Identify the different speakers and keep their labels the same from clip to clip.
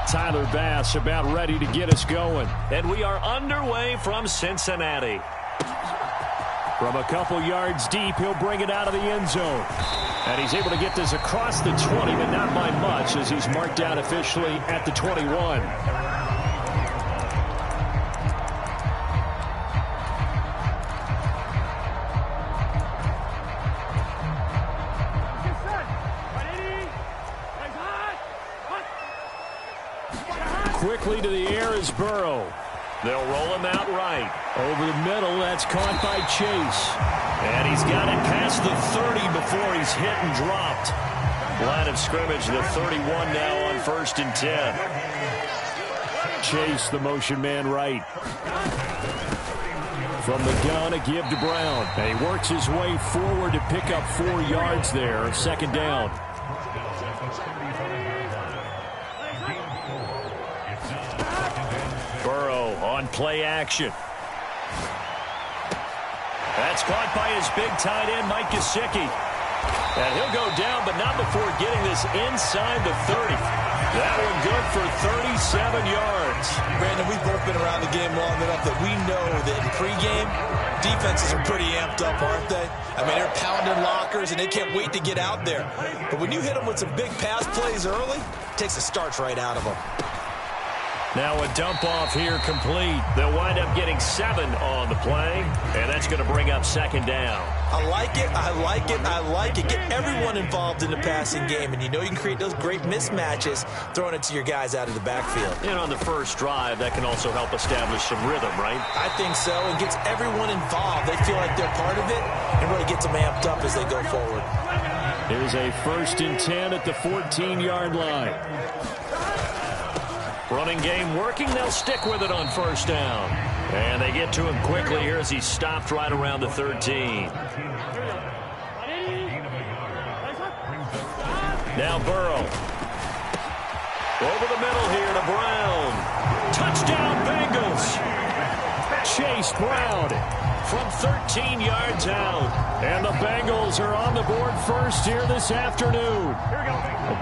Speaker 1: Tyler Bass about ready to get us going.
Speaker 2: And we are underway from Cincinnati.
Speaker 1: From a couple yards deep, he'll bring it out of the end zone. And he's able to get this across the 20, but not by much as he's marked down officially at the 21. Quickly to the air is Burrow.
Speaker 2: They'll roll him out right.
Speaker 1: Over the middle, that's caught by Chase.
Speaker 2: And he's got it past the 30 before he's hit and dropped. Line of scrimmage, the 31 now on 1st and 10.
Speaker 1: Chase, the motion man right. From the gun, a give to Brown. And he works his way forward to pick up 4 yards there. 2nd down.
Speaker 2: Burrow on play action. That's caught by his big tight end, Mike Gesicki. And he'll go down, but not before getting this inside the 30. That one good for 37 yards.
Speaker 3: Brandon, we've both been around the game long enough that we know that in pregame, defenses are pretty amped up, aren't they? I mean, they're pounding lockers, and they can't wait to get out there. But when you hit them with some big pass plays early, it takes the starch right out of them.
Speaker 2: Now a dump off here complete. They'll wind up getting 7 on the play, and that's going to bring up 2nd down.
Speaker 3: I like it, I like it, I like it. Get everyone involved in the passing game, and you know you can create those great mismatches throwing it to your guys out of the backfield.
Speaker 2: And on the first drive, that can also help establish some rhythm, right?
Speaker 3: I think so, and gets everyone involved. They feel like they're part of it, and really gets them amped up as they go forward.
Speaker 1: Here's a 1st and 10 at the 14-yard line.
Speaker 2: Running game working. They'll stick with it on 1st down. And they get to him quickly here as he stopped right around the 13. Now Burrow. Over the middle here to Brown. Touchdown Bengals.
Speaker 1: Chase Brown
Speaker 2: from 13 yards out.
Speaker 1: And the Bengals are on the board first here this afternoon.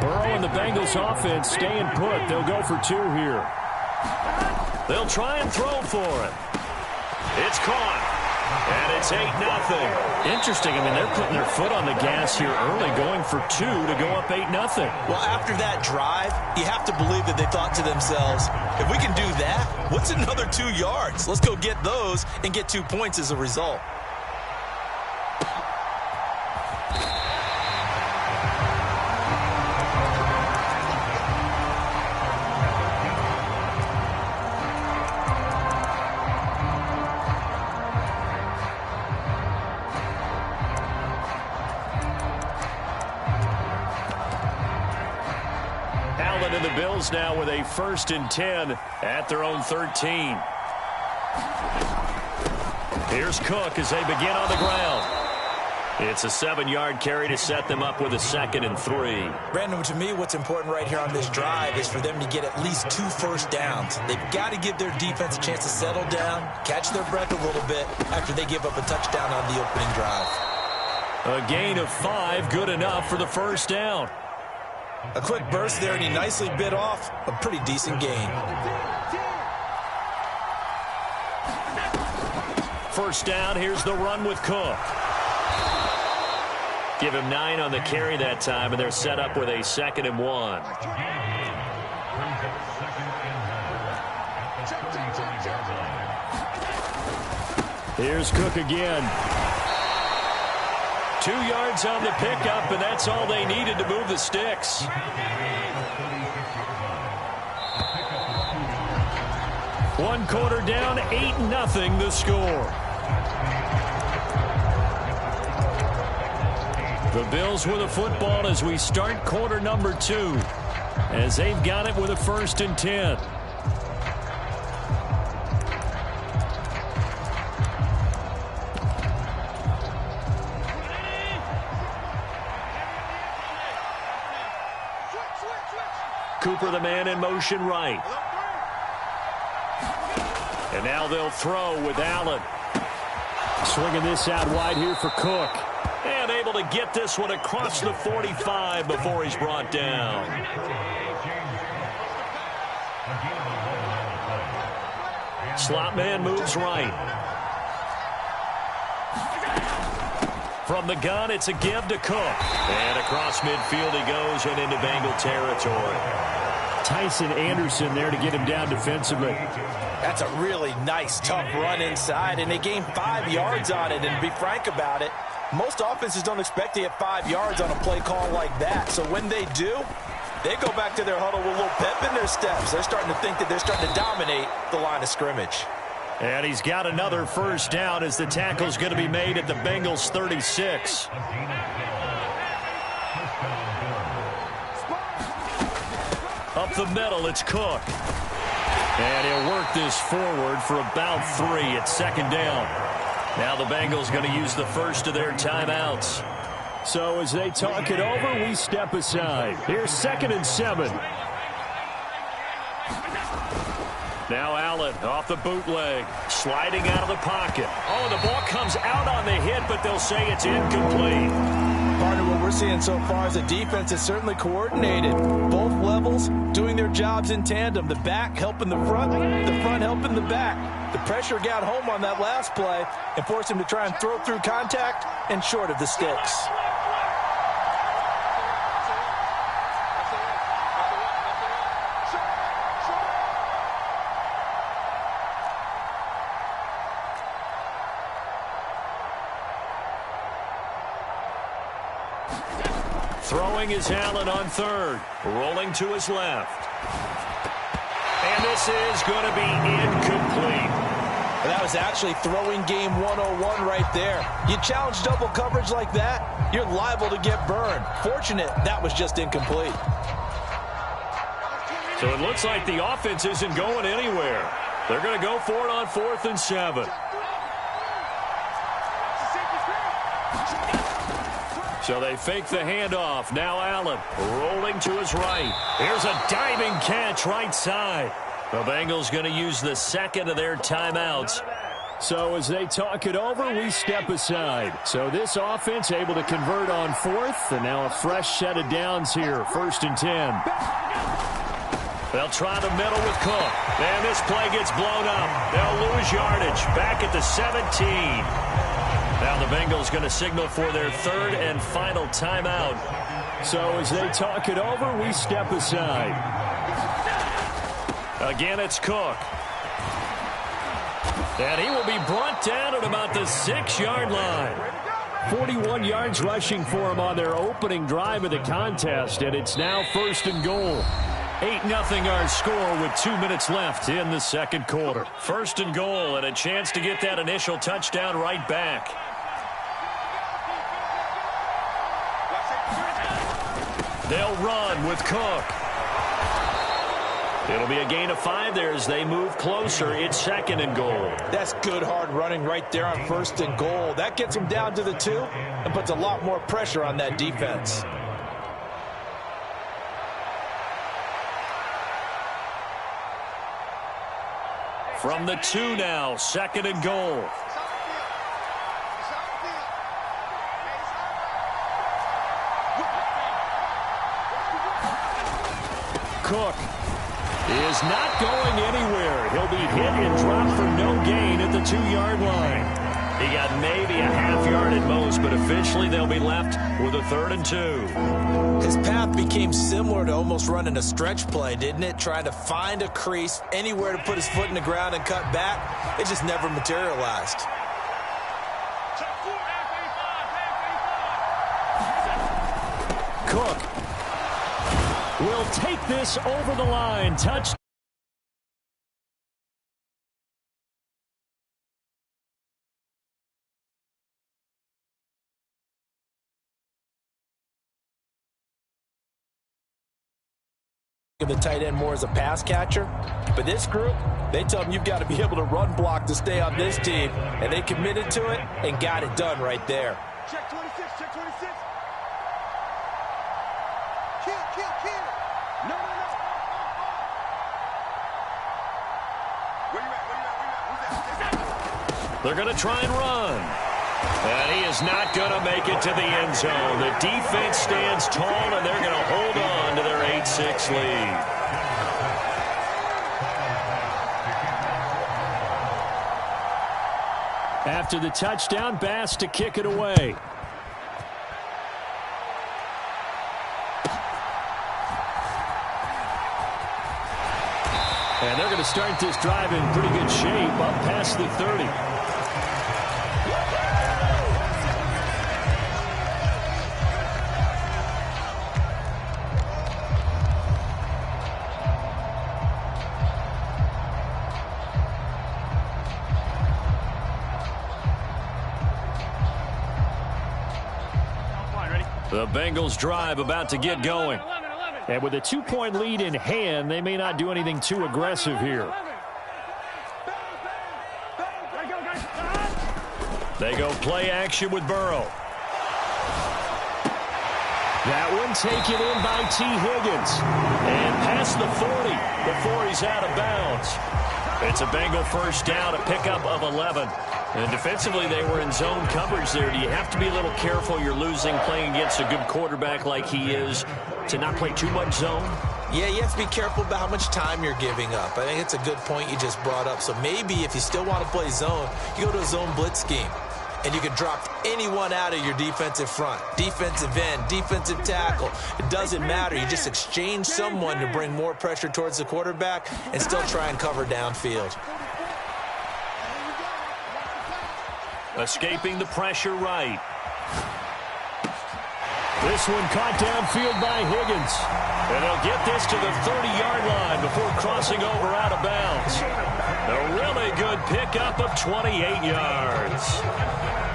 Speaker 1: Burrow and the Bengals offense staying put. They'll go for 2 here.
Speaker 2: They'll try and throw for it. It's caught. And it's 8-0.
Speaker 1: Interesting. I mean, they're putting their foot on the gas here early, going for 2 to go up 8-0.
Speaker 3: Well, after that drive, you have to believe that they thought to themselves, if we can do that, what's another 2 yards? Let's go get those and get 2 points as a result.
Speaker 2: And the Bills now with a 1st and 10 at their own 13. Here's Cook as they begin on the ground. It's a 7-yard carry to set them up with a 2nd and 3.
Speaker 3: Brandon, to me, what's important right here on this drive is for them to get at least 2 first downs. They've got to give their defense a chance to settle down, catch their breath a little bit after they give up a touchdown on the opening drive.
Speaker 2: A gain of 5, good enough for the 1st down.
Speaker 3: A quick burst there, and he nicely bit off a pretty decent gain.
Speaker 2: 1st down, here's the run with Cook. Give him 9 on the carry that time, and they're set up with a 2nd and 1.
Speaker 1: Here's Cook again.
Speaker 2: 2 yards on the pickup, and that's all they needed to move the sticks.
Speaker 1: One quarter down, 8-0 the score. The Bills with a football as we start quarter number 2, as they've got it with a 1st and 10.
Speaker 2: Cooper, the man in motion right. And now they'll throw with Allen.
Speaker 1: Swinging this out wide here for Cook.
Speaker 2: And able to get this one across the 45 before he's brought down. Slot man moves right. From the gun, it's a give to Cook. And across midfield he goes and into Bengal territory.
Speaker 1: Tyson Anderson there to get him down defensively.
Speaker 3: That's a really nice, tough run inside, and they gained 5 yards on it. And to be frank about it, most offenses don't expect to get 5 yards on a play call like that. So when they do, they go back to their huddle with a little pep in their steps. They're starting to think that they're starting to dominate the line of scrimmage.
Speaker 2: And he's got another first down as the tackle's going to be made at the Bengals 36. Up the middle, it's Cook. And he'll work this forward for about 3 at second down. Now the Bengals going to use the first of their timeouts.
Speaker 1: So as they talk it over, we step aside. Here's 2nd and 7.
Speaker 2: Now Allen off the bootleg, sliding out of the pocket. Oh, the ball comes out on the hit, but they'll say it's incomplete.
Speaker 3: Partner, what we're seeing so far is the defense is certainly coordinated. Both levels doing their jobs in tandem. The back helping the front helping the back. The pressure got home on that last play and forced him to try and throw through contact and short of the sticks.
Speaker 2: Throwing is Allen on 3rd. Rolling to his left. And this is going to be incomplete.
Speaker 3: That was actually throwing game 101 right there. You challenge double coverage like that, you're liable to get burned. Fortunate that was just incomplete.
Speaker 2: So it looks like the offense isn't going anywhere. They're going to go for it on 4th and 7. So they fake the handoff. Now Allen rolling to his right. Here's a diving catch right side. The Bengals going to use the 2nd of their timeouts.
Speaker 1: So as they talk it over, we step aside. So this offense able to convert on 4th, and now a fresh set of downs here. 1st and 10.
Speaker 2: They'll try the middle with Cook. And this play gets blown up. They'll lose yardage. Back at the 17. Now the Bengals going to signal for their 3rd and final timeout.
Speaker 1: So as they talk it over, we step aside.
Speaker 2: Again, it's Cook. And he will be brought down at about the 6-yard line.
Speaker 1: 41 yards rushing for him on their opening drive of the contest, and it's now 1st and goal.
Speaker 2: 8-0 our score with 2 minutes left in the 2nd quarter. 1st and goal and a chance to get that initial touchdown right back. They'll run with Cook. It'll be a gain of 5 there as they move closer. It's 2nd and goal.
Speaker 3: That's good hard running right there on 1st and goal. That gets them down to the 2 and puts a lot more pressure on that defense.
Speaker 2: From the 2 now, 2nd and goal. Cook is not going anywhere. He'll be hit and dropped for no gain at the 2-yard line. He got maybe a half-yard at most, but officially they'll be left with a 3rd and 2.
Speaker 3: His path became similar to almost running a stretch play, didn't it? Trying to find a crease, anywhere to put his foot in the ground and cut back. It just never materialized.
Speaker 1: Cook will take this over the line. Touchdown.
Speaker 3: The tight end more as a pass catcher, but this group, they tell him you've got to be able to run block to stay on this team, and they committed to it and got it done right there.
Speaker 4: Check 26, check 26. Kill. No. Where you at?
Speaker 2: They're going to try and run. And he is not going to make it to the end zone. The defense stands tall, and they're going to hold on to their 8-6 lead.
Speaker 1: After the touchdown, Bass to kick it away. And they're going to start this drive in pretty good shape up past the 30. The Bengals drive about to get going. And with a 2-point lead in hand, they may not do anything too aggressive here. They go play action with Burrow. That one taken in by T. Higgins. And past the 40 before he's out of bounds. It's a Bengal first down, a pickup of 11. And defensively, they were in zone coverage there. Do you have to be a little careful? You're losing playing against a good quarterback like he is to not play too much zone?
Speaker 3: Yeah, you have to be careful about how much time you're giving up. I think it's a good point you just brought up. So maybe if you still want to play zone, you go to a zone blitz scheme. And you can drop anyone out of your defensive front. Defensive end, defensive tackle. It doesn't matter. You just exchange someone to bring more pressure towards the quarterback and still try and cover downfield.
Speaker 1: Escaping the pressure right. This one caught downfield by Higgins. And they'll get this to the 30-yard line before crossing over out of bounds. A really good pickup of 28 yards.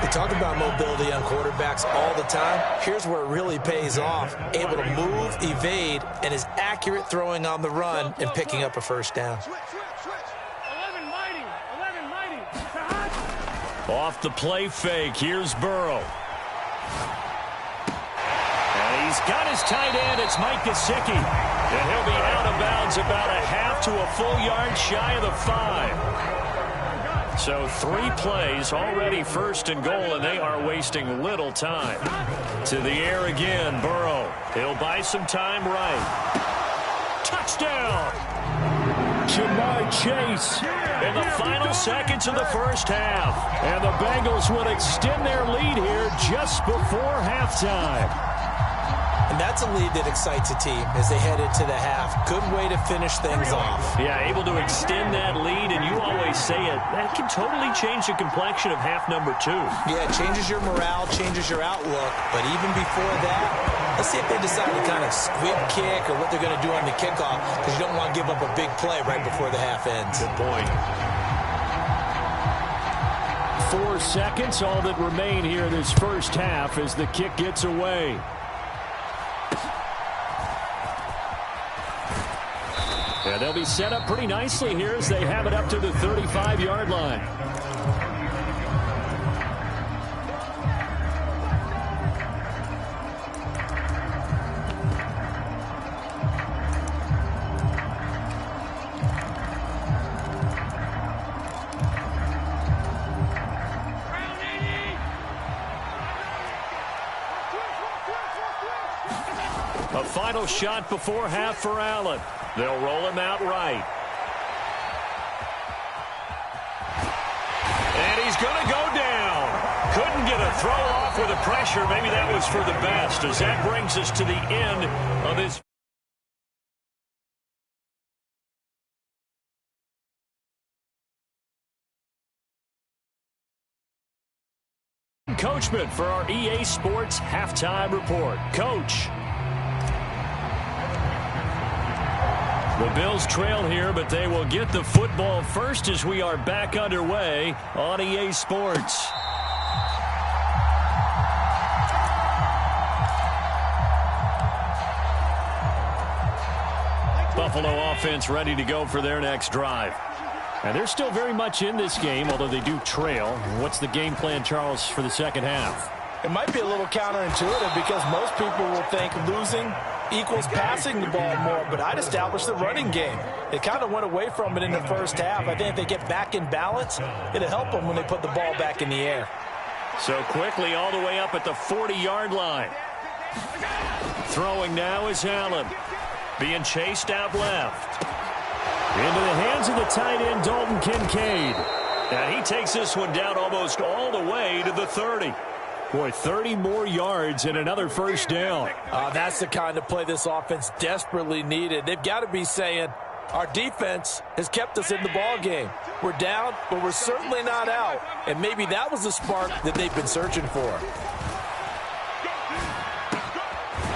Speaker 3: We talk about mobility on quarterbacks all the time. Here's where it really pays off. Able to move, evade, and is accurate throwing on the run and picking up a first down.
Speaker 1: Off the play fake, here's Burrow. And he's got his tight end, it's Mike Gesicki. And he'll be out of bounds about a half to a full yard shy of the 5. So 3 plays, already first and goal, and they are wasting little time. To the air again, Burrow. He'll buy some time right. Touchdown! Jamar Chase in the final seconds of the first half. And the Bengals will extend their lead here just before halftime.
Speaker 3: And that's a lead that excites a team as they head into the half. Good way to finish things off.
Speaker 1: Yeah, able to extend that lead, and you always say it, that can totally change the complexion of half number 2.
Speaker 3: Yeah, it changes your morale, changes your outlook. But even before that, let's see if they decide to kind of squib kick or what they're going to do on the kickoff, because you don't want to give up a big play right before the half ends.
Speaker 1: Good point. 4 seconds, all that remain here in this first half as the kick gets away. And they'll be set up pretty nicely here as they have it up to the 35-yard line. A final shot before half for Allen. They'll roll him out right. And he's going to go down. Couldn't get a throw off with the pressure. Maybe that was for the best, as that brings us to the end of this. Coachman for our EA Sports Halftime Report. Coach. The Bills trail here, but they will get the football first as we are back underway on EA Sports. Buffalo offense ready to go for their next drive. And they're still very much in this game, although they do trail. What's the game plan, Charles, for the second half?
Speaker 5: It might be a little counterintuitive because most people will think losing equals passing the ball more, but I'd establish the running game. They kind of went away from it in the first half. I think if they get back in balance, it'll help them when they put the ball back in the air.
Speaker 1: So quickly all the way up at the 40-yard line. Throwing now is Allen. Being chased out left. Into the hands of the tight end, Dalton Kincaid. And he takes this one down almost all the way to the 30. Boy, 30 more yards and another first down.
Speaker 5: That's the kind of play this offense desperately needed. They've got to be saying, our defense has kept us in the ball game. We're down, but we're certainly not out. And maybe that was the spark that they've been searching for.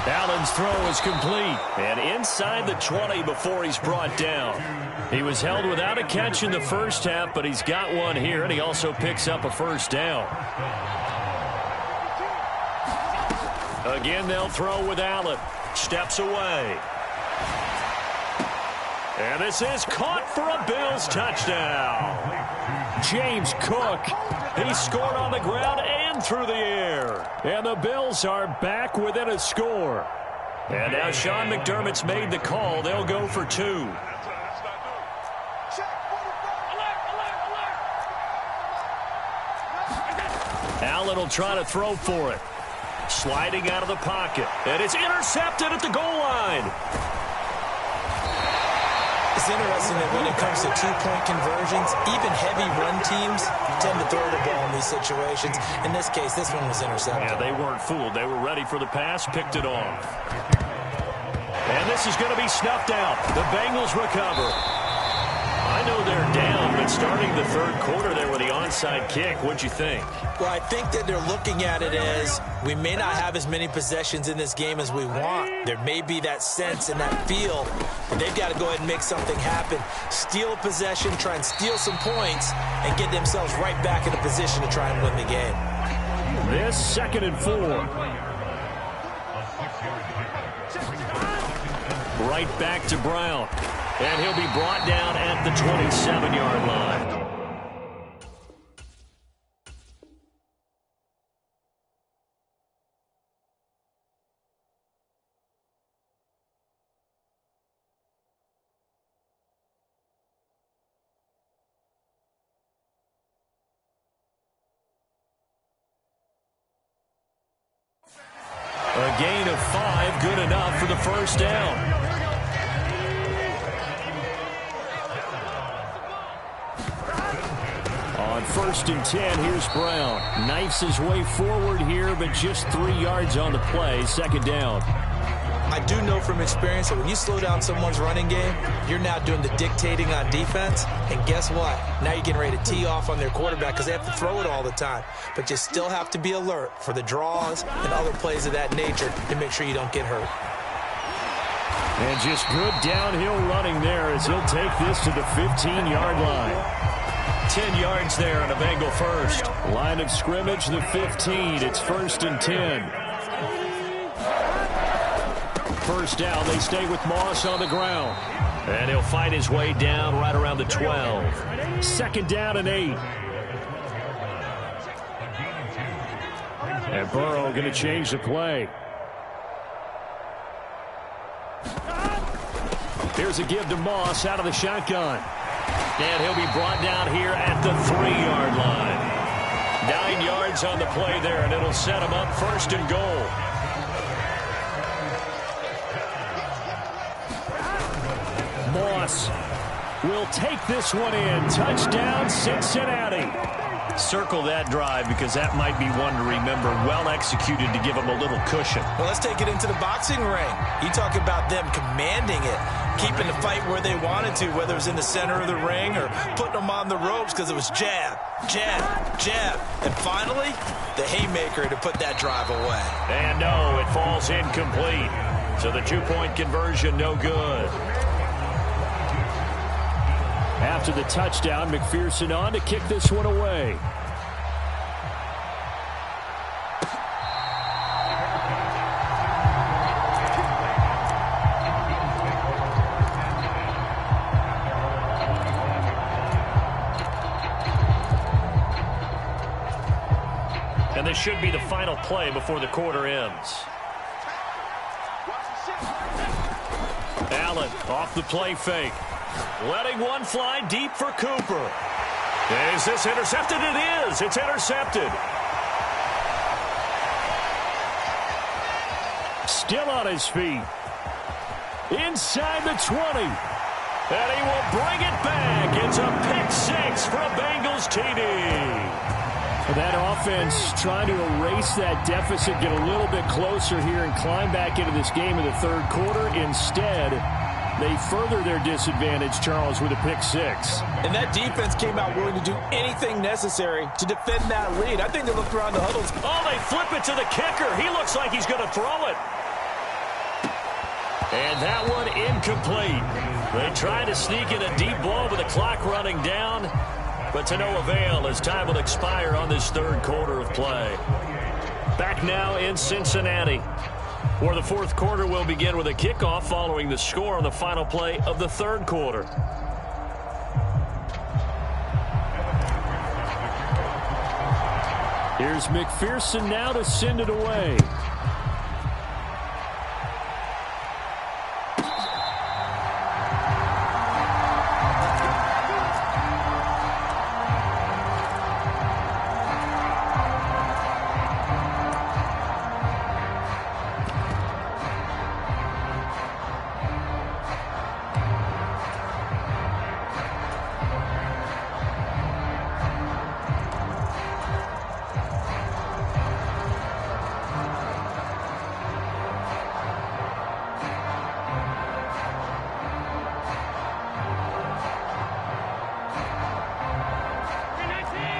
Speaker 1: Allen's throw is complete. And inside the 20 before he's brought down. He was held without a catch in the first half, but he's got one here, and he also picks up a first down. Again, they'll throw with Allen. Steps away. And this is caught for a Bills touchdown. James Cook, he scored on the ground and through the air. And the Bills are back within a score. And now Sean McDermott's made the call. They'll go for 2. Allen will try to throw for it. Sliding out of the pocket. And it's intercepted at the goal line.
Speaker 5: It's interesting that when it comes to two-point conversions, even heavy run teams tend to throw the ball in these situations. In this case, this one was intercepted.
Speaker 1: Yeah, they weren't fooled. They were ready for the pass, picked it off. And this is going to be snuffed out. The Bengals recover. I know they're down, but starting the third quarter there with the onside kick, what'd you think?
Speaker 5: Well, I think that they're looking at it as we may not have as many possessions in this game as we want. There may be that sense and that feel, but they've got to go ahead and make something happen. Steal a possession, try and steal some points, and get themselves right back in a position to try and win the game.
Speaker 1: This 2nd and 4. Right back to Brown. And he'll be brought down at the 27-yard line. A gain of 5, good enough for the first down. On 1st and 10, here's Brown. Knifes his way forward here, but just 3 yards on the play. 2nd down.
Speaker 5: I do know from experience that when you slow down someone's running game, you're now doing the dictating on defense. And guess what? Now you're getting ready to tee off on their quarterback because they have to throw it all the time. But you still have to be alert for the draws and other plays of that nature to make sure you don't get hurt.
Speaker 1: And just good downhill running there as he'll take this to the 15-yard line. 10 yards there on a Bengal first. Line of scrimmage, the 15. It's 1st and 10. First down, they stay with Moss on the ground. And he'll fight his way down right around the 12. 2nd down and 8. And Burrow going to change the play. Here's a give to Moss out of the shotgun. And he'll be brought down here at the 3-yard line. 9 yards on the play there, and it'll set him up 1st and goal. Moss will take this one in. Touchdown, Cincinnati. Circle that drive because that might be one to remember. Well executed to give them a little cushion.
Speaker 5: Well, let's take it into the boxing ring. You talk about them commanding it, keeping the fight where they wanted to, whether it was in the center of the ring or putting them on the ropes because it was jab, jab, jab. And finally, the haymaker to put that drive away.
Speaker 1: And no, it falls incomplete. So the 2-point conversion, no good. After the touchdown, McPherson on to kick this one away. And this should be the final play before the quarter ends. Allen off the play fake. Letting one fly deep for Cooper. Is this intercepted? It is. It's intercepted. Still on his feet. Inside the 20. And he will bring it back. It's a pick six for a Bengals TD.
Speaker 2: That offense trying to erase that deficit, get a little bit closer here, and climb back into this game in the third quarter. Instead, they further their disadvantage, Charles, with a pick six.
Speaker 5: And that defense came out willing to do anything necessary to defend that lead. I think they looked around the huddles.
Speaker 1: Oh, they flip it to the kicker. He looks like he's going to throw it. And that one incomplete. They tried to sneak in a deep ball with the clock running down, but to no avail as time will expire on this third quarter of play. Back now in Cincinnati, where the fourth quarter will begin with a kickoff following the score on the final play of the third quarter.
Speaker 2: Here's McPherson now to send it away.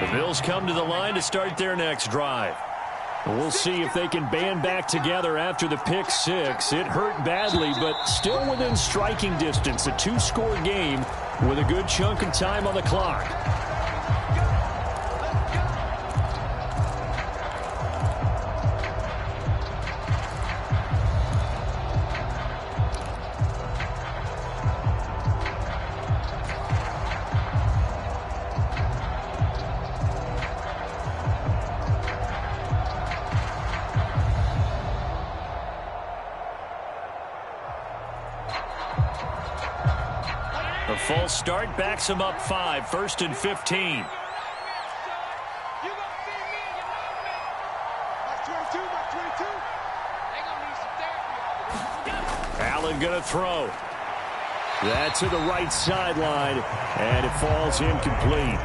Speaker 1: The Bills come to the line to start their next drive.
Speaker 2: We'll see if they can band back together after the pick six. It hurt badly, but still within striking distance. A two-score game with a good chunk of time on the clock.
Speaker 1: A false start backs him up 5, 1st and 15. Allen going to throw.
Speaker 2: That to the right sideline, and it falls incomplete.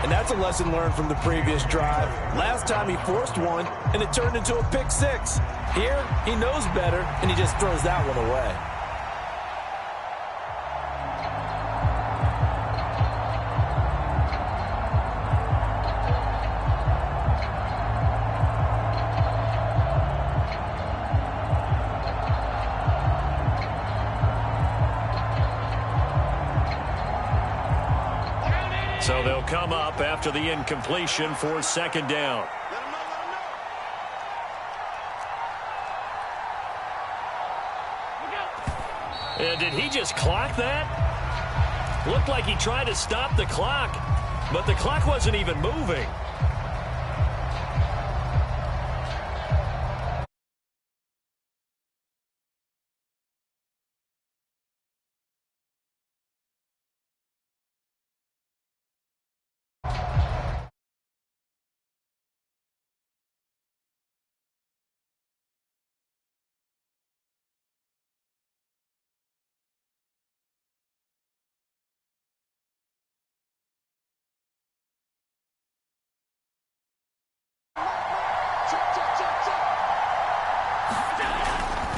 Speaker 5: And that's a lesson learned from the previous drive. Last time he forced one, and it turned into a pick six. Here, he knows better, and he just throws that one away.
Speaker 1: So they'll come up after the incompletion for second down. And did he just clock that? Looked like he tried to stop the clock, but the clock wasn't even moving.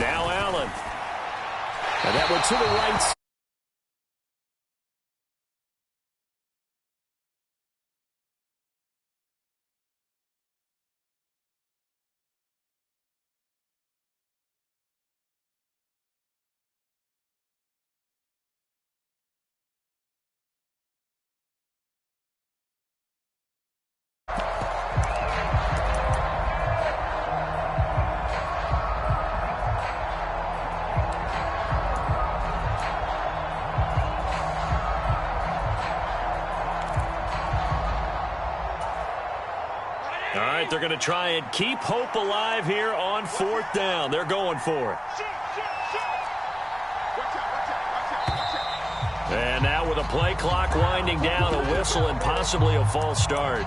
Speaker 1: Now Allen.
Speaker 2: And that one to the right.
Speaker 1: All right, they're going to try and keep hope alive here on fourth down. They're going for it. And now with a play clock winding down, a whistle and possibly a false start.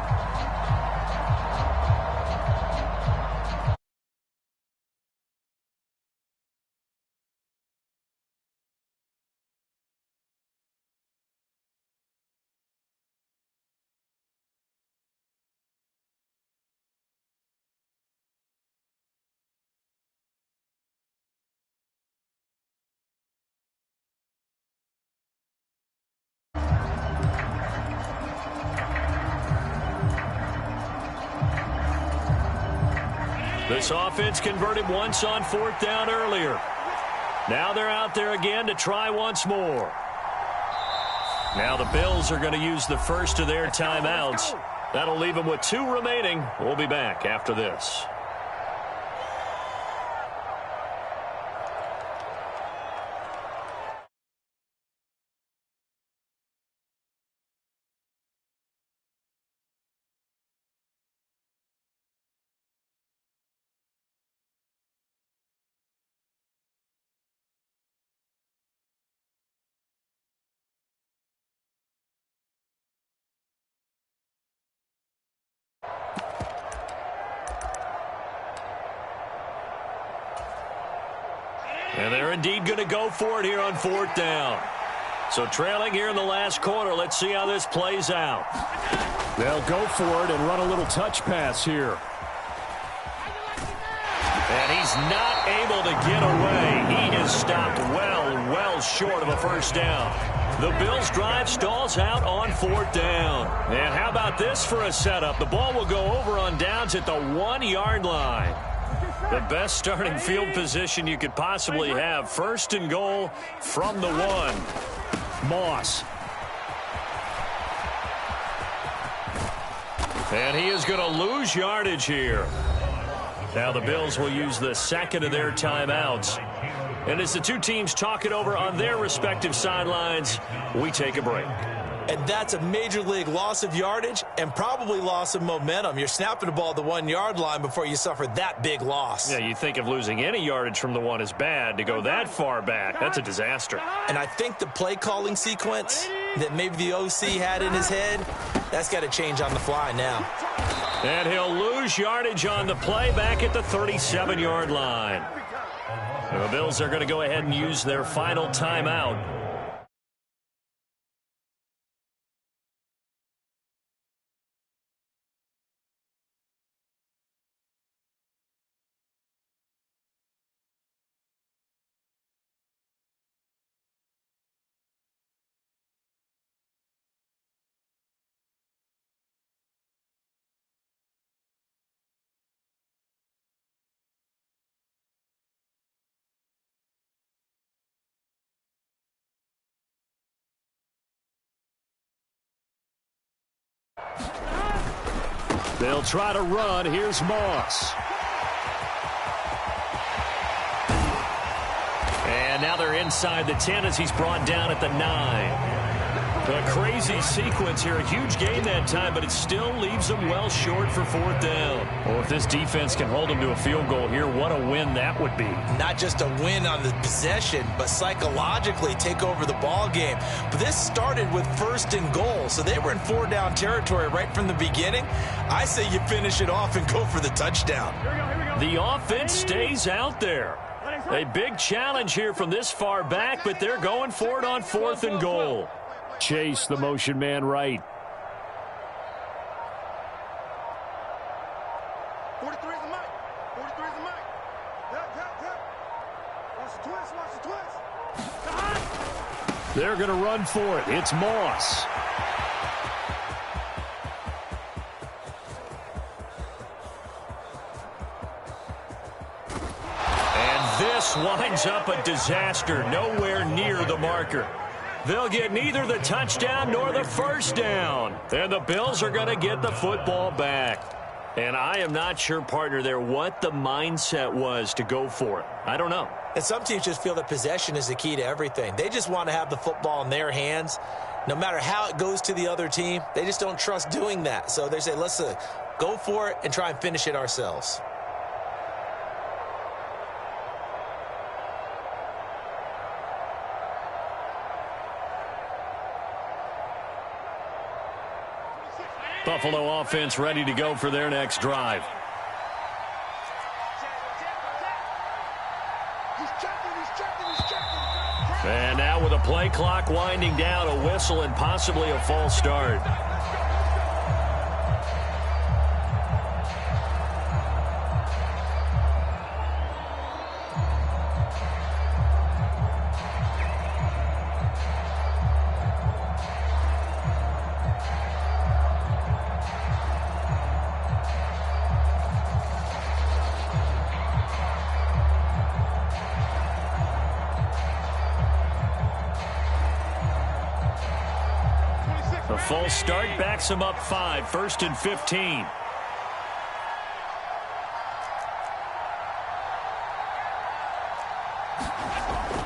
Speaker 1: This offense converted once on 4th down earlier. Now they're out there again to try once more. Now the Bills are going to use the first of their timeouts. That'll leave them with 2 remaining. We'll be back after this. And they're indeed going to go for it here on 4th down. So trailing here in the last quarter, let's see how this plays out.
Speaker 2: They'll go for it and run a little touch pass here.
Speaker 1: And he's not able to get away. He is stopped well short of a first down. The Bills' drive stalls out on 4th down. And how about this for a setup? The ball will go over on downs at the 1-yard line. The best starting field position you could possibly have. 1st and goal from the 1. Moss. And he is going to lose yardage here. Now the Bills will use the 2nd of their timeouts. And as the 2 teams talk it over on their respective sidelines, we take a break.
Speaker 3: And that's a major league loss of yardage and probably loss of momentum. You're snapping the ball at the 1-yard line before you suffer that big loss.
Speaker 1: Yeah, you think of losing any yardage from the 1 is bad. To go that far back, that's a disaster.
Speaker 3: And I think the play calling sequence that maybe the OC had in his head, that's got to change on the fly now.
Speaker 1: And he'll lose yardage on the play back at the 37-yard line. And the Bills are going to go ahead and use their final timeout.
Speaker 2: They'll try to run. Here's Moss.
Speaker 1: And now they're inside the 10 as he's brought down at the 9. A crazy sequence here. A huge gain that time, but it still leaves them well short for 4th down. Well, if this defense can hold them to a field goal here, what a win that would be.
Speaker 3: Not just a win on the possession, but psychologically take over the ball game. But this started with 1st and goal, so they were in 4-down territory right from the beginning. I say you finish it off and go for the touchdown.
Speaker 1: The offense stays out there. A big challenge here from this far back, but they're going for it on 4th and goal.
Speaker 2: Chase the motion man right.
Speaker 4: 43 is the mic. 43 is the mic. Watch the twist. Watch the twist.
Speaker 2: They're going to run for it. It's Moss.
Speaker 1: And this winds up a disaster. Nowhere near the marker. They'll get neither the touchdown nor the first down. And the Bills are going to get the football back. And I am not sure, partner, there what the mindset was to go for it. I don't know.
Speaker 3: And some teams just feel that possession is the key to everything. They just want to have the football in their hands. No matter how it goes to the other team, they just don't trust doing that. So they say, let's go for it and try and finish it ourselves.
Speaker 1: Buffalo offense ready to go for their next drive. And now with a play clock winding down, a whistle and possibly a false start. false start backs him up 5, 1st and 15.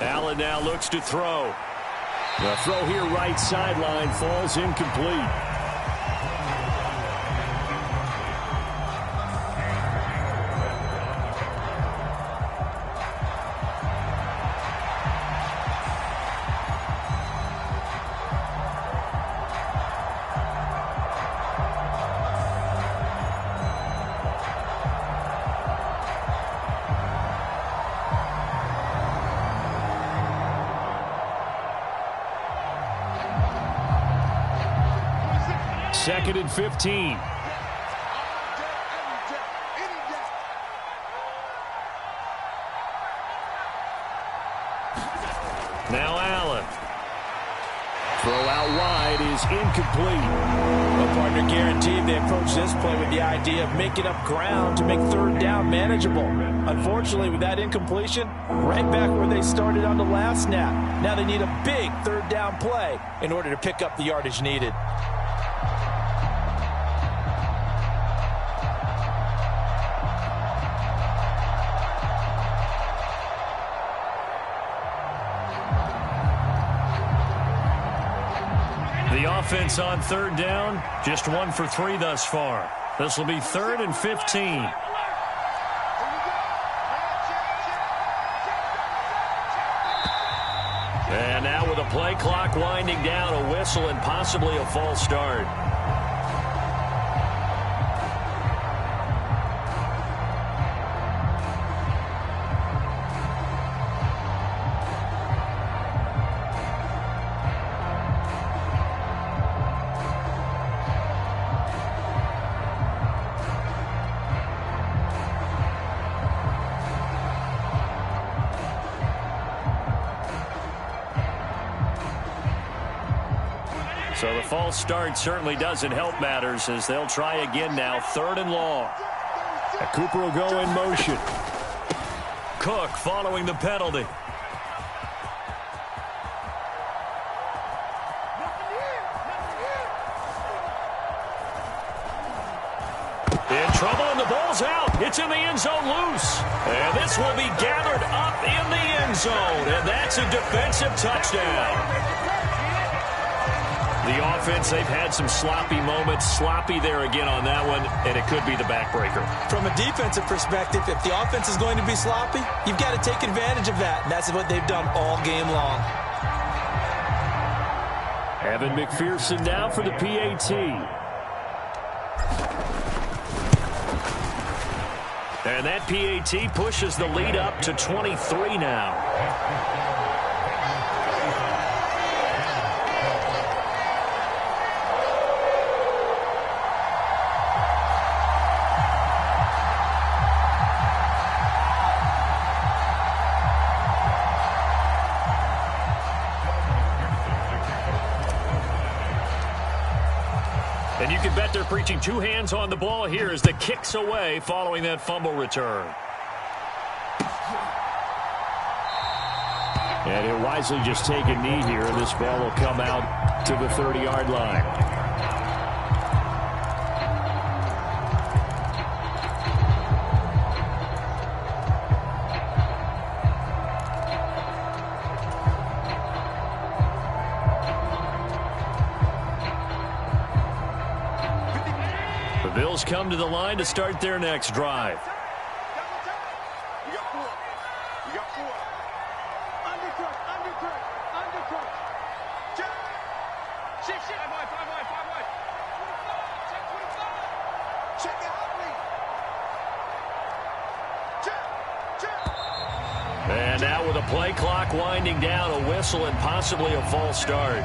Speaker 1: Allen now looks to throw.
Speaker 2: The throw here right sideline falls incomplete. Second and 15.
Speaker 1: Now Allen.
Speaker 2: Throw out wide is incomplete.
Speaker 5: The partner guaranteed they approach this play with the idea of making up ground to make 3rd down manageable. Unfortunately, with that incompletion, right back where they started on the last snap. Now they need a big 3rd down play in order to pick up the yardage needed.
Speaker 1: Offense on 3rd down, just 1 for 3 thus far. This will be 3rd and 15. And now with a play clock winding down, a whistle and possibly a false start. So the false start certainly doesn't help matters as they'll try again now, 3rd and long.
Speaker 2: Cooper will go in motion.
Speaker 1: Cook following the penalty. In trouble and the ball's out. It's in the end zone loose. And this will be gathered up in the end zone. And that's a defensive touchdown. The offense, they've had some sloppy moments. Sloppy there again on that one, and it could be the backbreaker.
Speaker 3: From a defensive perspective, if the offense is going to be sloppy, you've got to take advantage of that, and that's what they've done all game long.
Speaker 2: Evan McPherson now for the PAT.
Speaker 1: And that PAT pushes the lead up to 23 now. And you can bet they're preaching 2 hands on the ball here as the kick's away following that fumble return.
Speaker 2: And he'll wisely just take a knee here, and this ball will come out to the 30-yard line.
Speaker 1: The Bills come to the line to start their next drive.
Speaker 4: You got 4. You got 4. Undercut. Check. Shift. 5 wide. Check. Check out. Check.
Speaker 1: And now with a play clock winding down, a whistle and possibly a false start.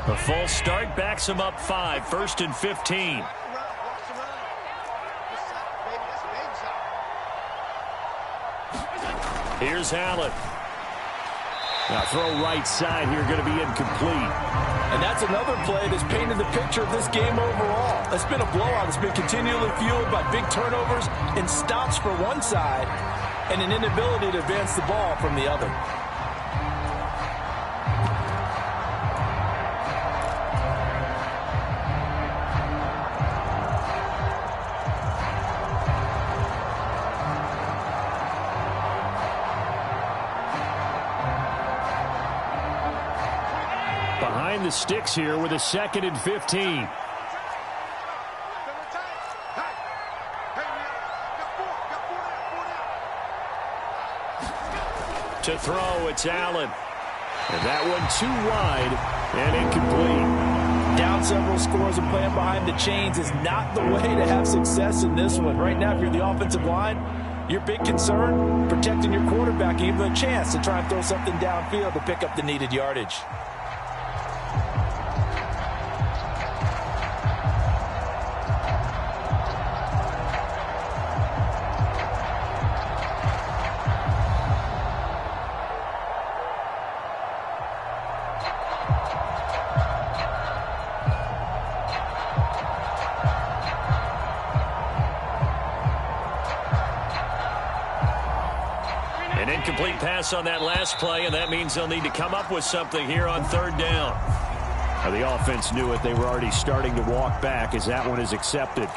Speaker 1: The full start backs him up 5, 1st and 15. Here's Allen.
Speaker 2: Now throw right side here, going to be incomplete.
Speaker 5: And that's another play that's painted the picture of this game overall. It's been a blowout. It's been continually fueled by big turnovers and stops for one side and an inability to advance the ball from the other.
Speaker 2: Behind the sticks here with a 2nd and 15.
Speaker 1: To throw, it's Allen.
Speaker 2: And that one too wide and incomplete.
Speaker 5: Down several scores and playing behind the chains is not the way to have success in this one. Right now, if you're the offensive line, your big concern, protecting your quarterback, even a chance to try and throw something downfield to pick up the needed yardage.
Speaker 1: An incomplete pass on that last play, and that means they'll need to come up with something here on 3rd down.
Speaker 2: Now the offense knew it. They were already starting to walk back as that one is accepted.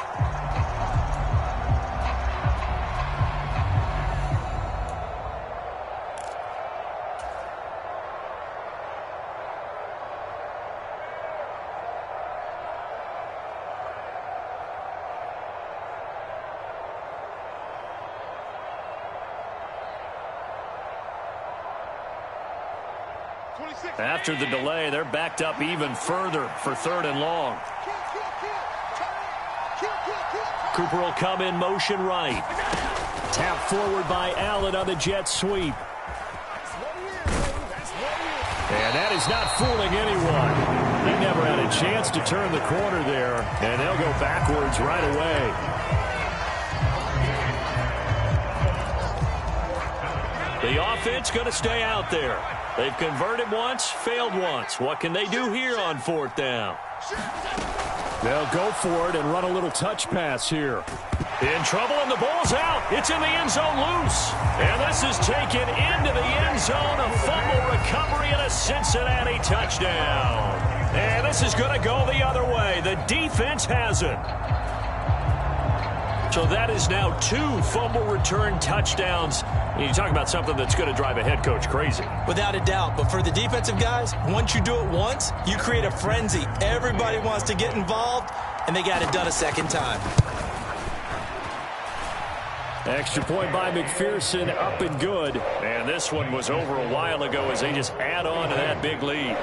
Speaker 1: After the delay, they're backed up even further for 3rd and long. Cooper will come in motion right. Tap forward by Allen on the jet sweep.
Speaker 2: And that is not fooling anyone. They never had a chance to turn the corner there, and they'll go backwards right away.
Speaker 1: The offense going to stay out there. They've converted once, failed once. What can they do here on 4th down?
Speaker 2: They'll go for it and run a little touch pass here.
Speaker 1: In trouble, and the ball's out. It's in the end zone loose. And this is taken into the end zone. A fumble recovery and a Cincinnati touchdown. And this is going to go the other way. The defense has it. So that is now 2 fumble return touchdowns. And you talk about something that's going to drive a head coach crazy.
Speaker 3: Without a doubt. But for the defensive guys, once you do it once, you create a frenzy. Everybody wants to get involved, and they got it done a second time.
Speaker 2: Extra point by McPherson, up and good.
Speaker 1: And this one was over a while ago as they just add on to that big lead.